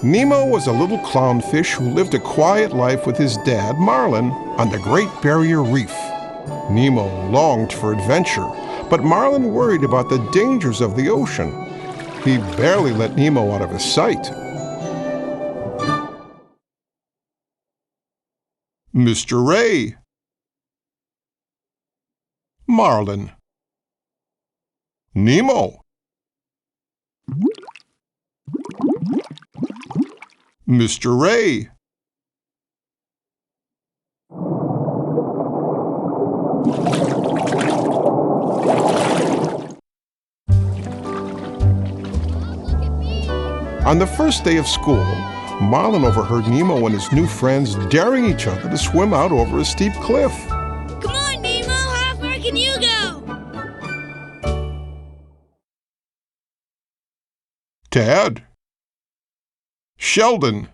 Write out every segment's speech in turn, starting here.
Nemo was a little clownfish who lived a quiet life with his dad, Marlin, on the Great Barrier Reef. Nemo longed for adventure, but Marlin worried about the dangers of the ocean. He barely let Nemo out of his sight. Mr. Ray. Marlin. Nemo. Mr. Ray. On the first day of school, Marlin overheard Nemo and his new friends daring each other to swim out over a steep cliff. Come on, Nemo! How far can you go? Tad. Sheldon.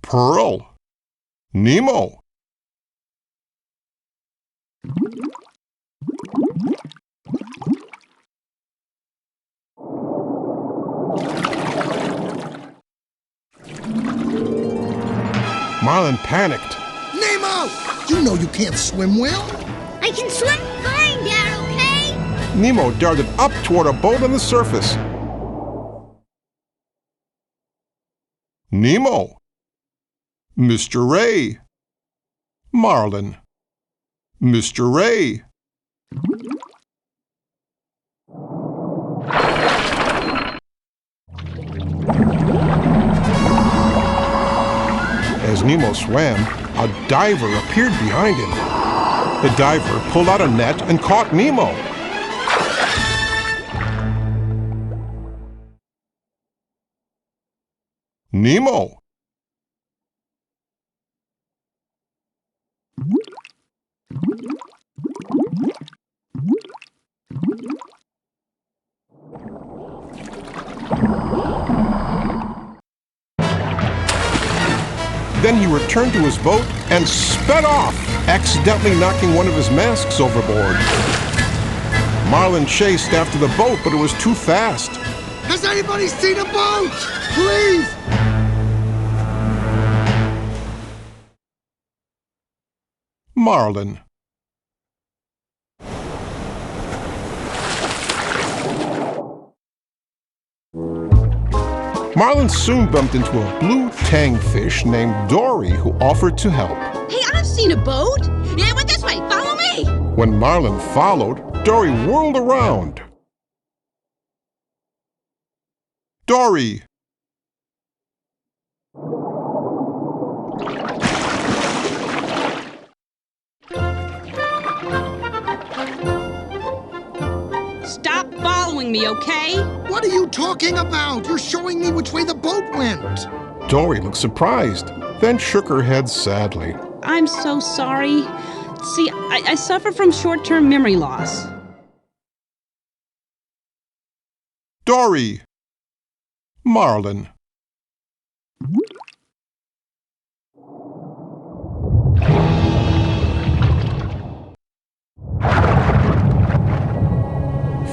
Pearl. Nemo. Marlin panicked. Nemo! You know you can't swim well. I can swim fine, Dad, okay? Nemo darted up toward a boat on the surface. Nemo. Mr. Ray. Marlin. Mr. Ray. As Nemo swam, a diver appeared behind him. The diver pulled out a net and caught Nemo. Nemo. Then he returned to his boat and sped off, accidentally knocking one of his masks overboard. Marlin chased after the boat, but it was too fast. Has anybody seen a boat? Please! Marlin. Marlin soon bumped into a blue tang fish named Dory who offered to help. Hey, I've seen a boat. Yeah, went this way. Follow me. When Marlin followed, Dory whirled around. Dory. Stop following me, okay? What are you talking about? You're showing me which way the boat went. Dory looked surprised, then shook her head sadly. I'm so sorry. See, I suffer from short-term memory loss. Dory. Marlin.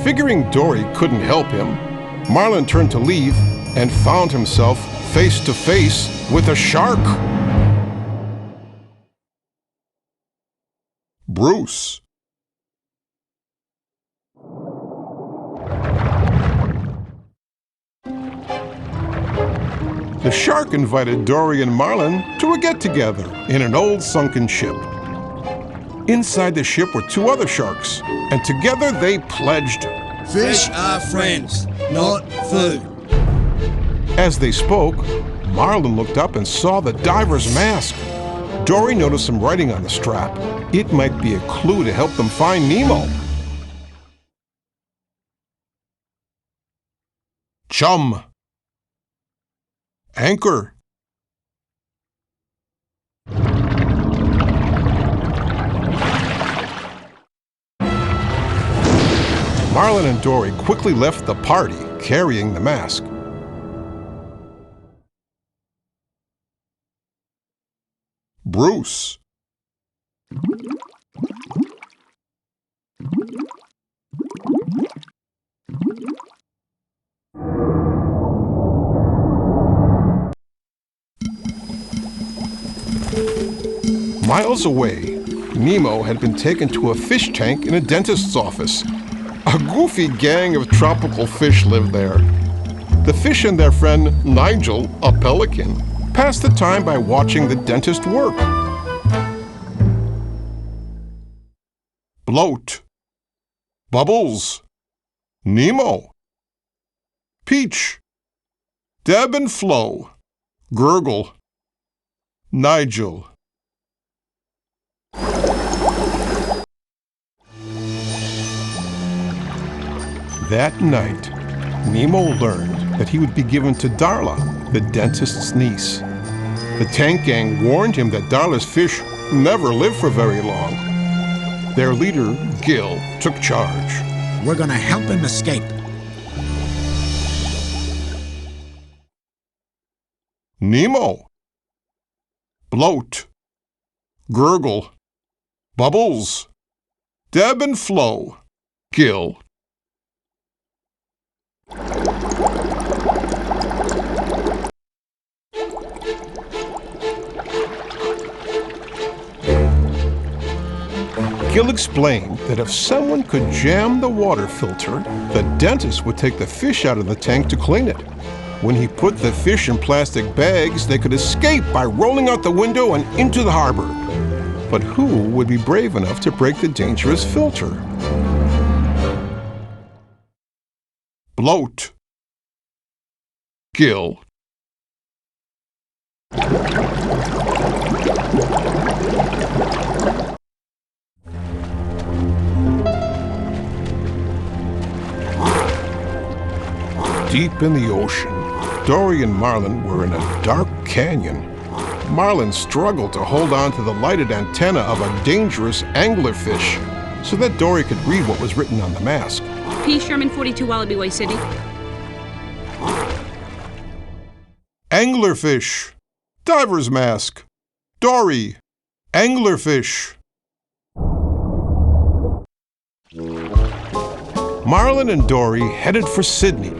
Figuring Dory couldn't help him, Marlin turned to leave and found himself face to face with a shark. Bruce. The shark invited Dory and Marlin to a get-together in an old sunken ship. Inside the ship were two other sharks, and together they pledged, "Fish are friends, not food." As they spoke, Marlin looked up and saw the diver's mask. Dory noticed some writing on the strap. It might be a clue to help them find Nemo. Chum. Anchor. Marlin and Dory quickly left the party carrying the mask. Bruce. Miles away, Nemo had been taken to a fish tank in a dentist's office. A goofy gang of tropical fish lived there. The fish and their friend Nigel, a pelican, passed the time by watching the dentist work. Bloat. Bubbles. Nemo. Peach. Deb and Flo. Gurgle. Nigel. That night, Nemo learned that he would be given to Darla, the dentist's niece. The tank gang warned him that Darla's fish never live for very long. Their leader, Gill, took charge. We're gonna help him escape. Nemo. Bloat. Gurgle. Bubbles. Deb and Flo. Gill. Gill explained that if someone could jam the water filter, the dentist would take the fish out of the tank to clean it. When he put the fish in plastic bags, they could escape by rolling out the window and into the harbor. But who would be brave enough to break the dangerous filter? Bloat. Gill. Deep in the ocean, Dory and Marlin were in a dark canyon. Marlin struggled to hold on to the lighted antenna of a dangerous anglerfish so that Dory could read what was written on the mask. P. Sherman 42 Wallaby Way City. Anglerfish. Diver's mask. Dory. Anglerfish. Marlin and Dory headed for Sydney.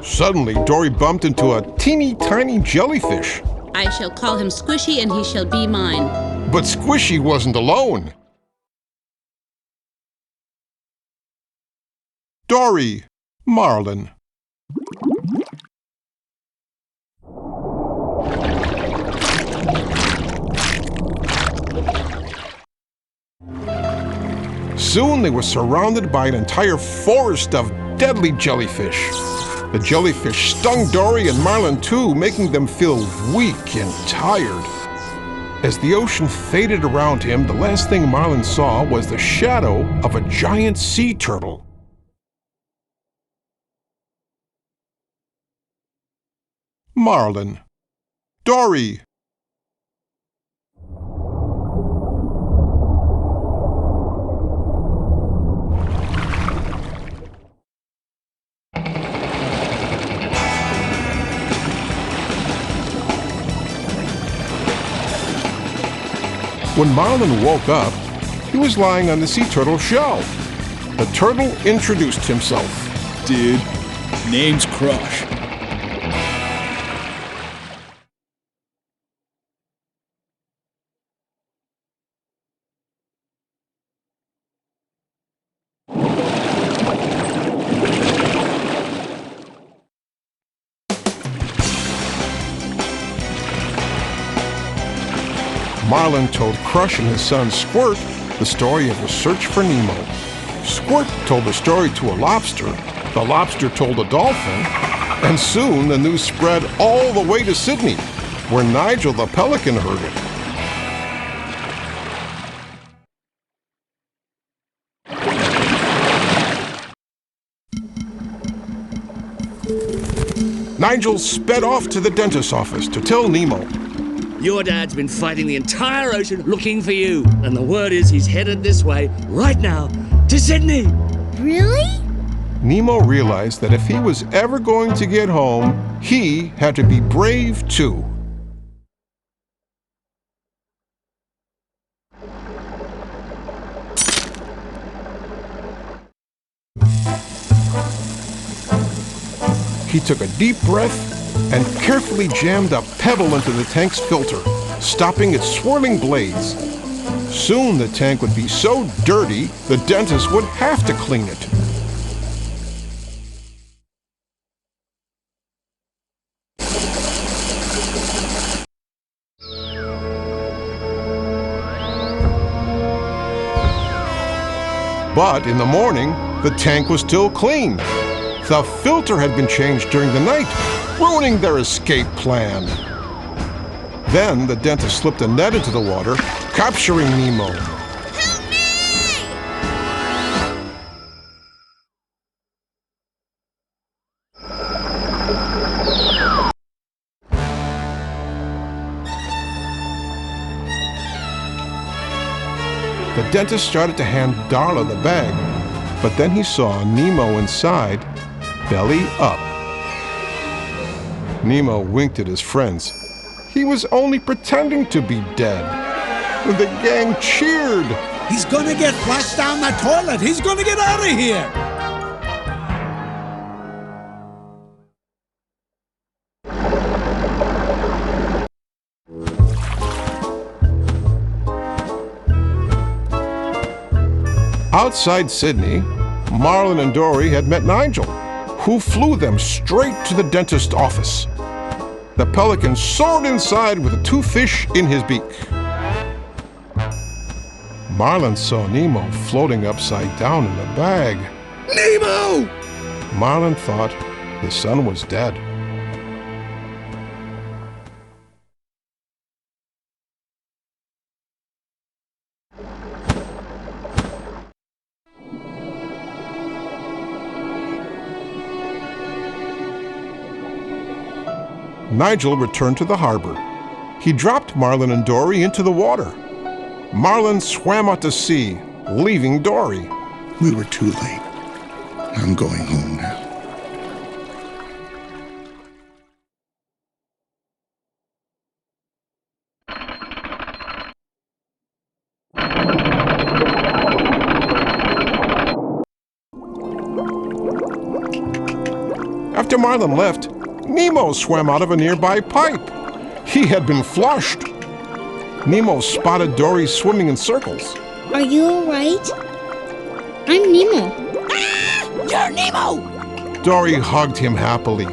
Suddenly, Dory bumped into a teeny tiny jellyfish. I shall call him Squishy and he shall be mine. But Squishy wasn't alone. Dory. Marlin. Soon they were surrounded by an entire forest of deadly jellyfish. The jellyfish stung Dory and Marlin too, making them feel weak and tired. As the ocean faded around him, the last thing Marlin saw was the shadow of a giant sea turtle. Marlin. Dory. When Marlin woke up, he was lying on the sea turtle's shell. The turtle introduced himself. Dude, name's Crush. Marlin told Crush and his son Squirt the story of the search for Nemo. Squirt told the story to a lobster, the lobster told a dolphin, and soon the news spread all the way to Sydney, where Nigel the pelican heard it. Nigel sped off to the dentist's office to tell Nemo. Your dad's been fighting the entire ocean looking for you. And the word is he's headed this way, right now, to Sydney. Really? Nemo realized that if he was ever going to get home, he had to be brave too. He took a deep breath and carefully jammed a pebble into the tank's filter. stopping its swirling blades. Soon the tank would be so dirty, the dentist would have to clean it. But in the morning, the tank was still clean. The filter had been changed during the night, ruining their escape plan. Then the dentist slipped a net into the water, capturing Nemo. Help me! The dentist started to hand Darla the bag, but then he saw Nemo inside, belly up. Nemo winked at his friends. He was only pretending to be dead. The gang cheered. He's gonna get flushed down the toilet. He's gonna get out of here. Outside Sydney, Marlin and Dory had met Nigel, who flew them straight to the dentist's office. The pelican soared inside with the two fish in his beak. Marlin saw Nemo floating upside down in the bag. Nemo! Marlin thought his son was dead. Nigel returned to the harbor. He dropped Marlin and Dory into the water. Marlin swam out to sea, leaving Dory. We were too late. I'm going home now. After Marlin left, Nemo swam out of a nearby pipe. He had been flushed. Nemo spotted Dory swimming in circles. Are you all right? I'm Nemo. You're Nemo! Dory hugged him happily.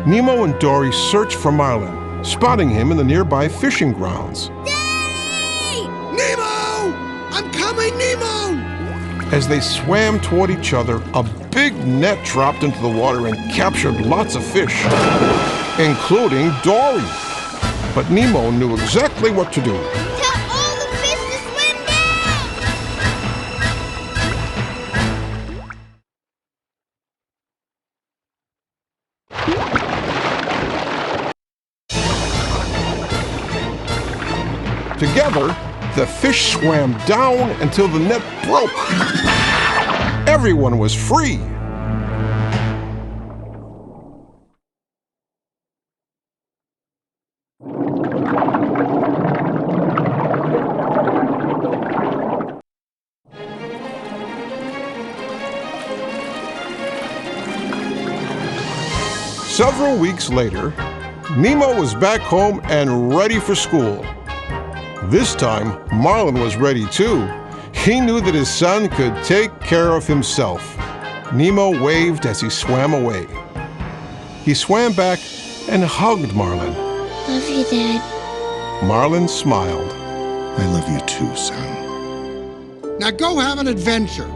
Nemo and Dory searched for Marlin, spotting him in the nearby fishing grounds. Nemo! I'm coming, Nemo! As they swam toward each other, a big net dropped into the water and captured lots of fish, including Dory. But Nemo knew exactly what to do. Tell all the fish to swim down! Together, the fish swam down until the net broke. Everyone was free. Several weeks later, Nemo was back home and ready for school. This time, Marlin was ready too. He knew that his son could take care of himself. Nemo waved as he swam away. He swam back and hugged Marlin. Love you, Dad. Marlin smiled. I love you too, son. Now go have an adventure.